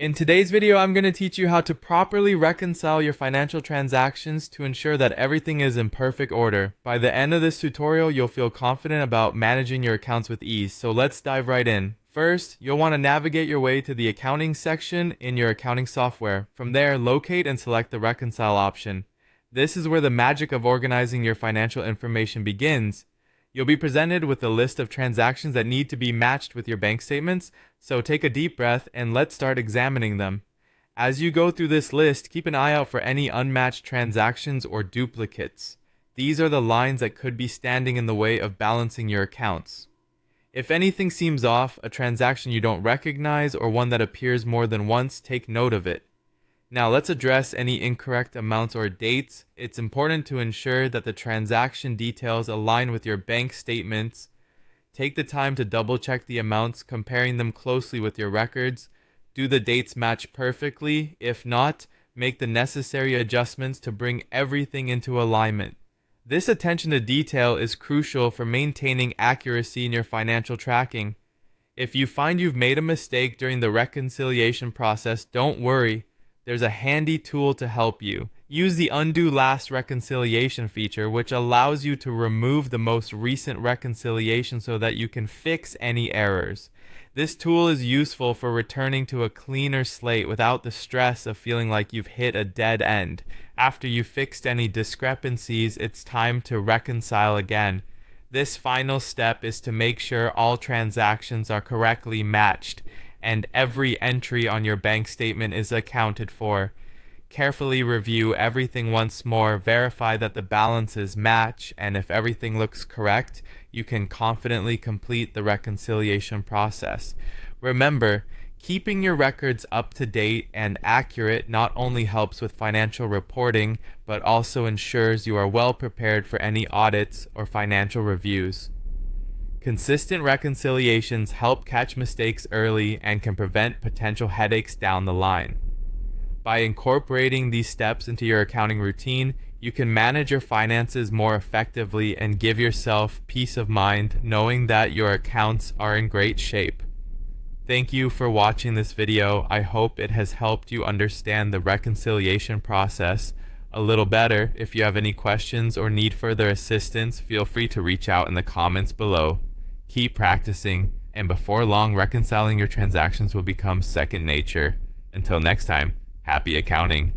In today's video, I'm going to teach you how to properly reconcile your financial transactions to ensure that everything is in perfect order. By the end of this tutorial, you'll feel confident about managing your accounts with ease. So let's dive right in. First, you'll want to navigate your way to the accounting section in your accounting software. From there, locate and select the Reconcile option. This is where the magic of organizing your financial information begins. You'll be presented with a list of transactions that need to be matched with your bank statements, so take a deep breath and let's start examining them. As you go through this list, keep an eye out for any unmatched transactions or duplicates. These are the lines that could be standing in the way of balancing your accounts. If anything seems off, a transaction you don't recognize, or one that appears more than once, take note of it. Now let's address any incorrect amounts or dates. It's important to ensure that the transaction details align with your bank statements. Take the time to double check the amounts, comparing them closely with your records. Do the dates match perfectly? If not, make the necessary adjustments to bring everything into alignment. This attention to detail is crucial for maintaining accuracy in your financial tracking. If you find you've made a mistake during the reconciliation process, don't worry. There's a handy tool to help you. Use the Undo Last Reconciliation feature, which allows you to remove the most recent reconciliation so that you can fix any errors. This tool is useful for returning to a cleaner slate without the stress of feeling like you've hit a dead end. After you've fixed any discrepancies, it's time to reconcile again. This final step is to make sure all transactions are correctly matched and every entry on your bank statement is accounted for. Carefully review everything once more, verify that the balances match, and if everything looks correct, you can confidently complete the reconciliation process. Remember, keeping your records up to date and accurate not only helps with financial reporting, but also ensures you are well prepared for any audits or financial reviews. Consistent reconciliations help catch mistakes early and can prevent potential headaches down the line. By incorporating these steps into your accounting routine, you can manage your finances more effectively and give yourself peace of mind knowing that your accounts are in great shape. Thank you for watching this video. I hope it has helped you understand the reconciliation process a little better. If you have any questions or need further assistance, feel free to reach out in the comments below. Keep practicing, and before long, reconciling your transactions will become second nature. Until next time, happy accounting.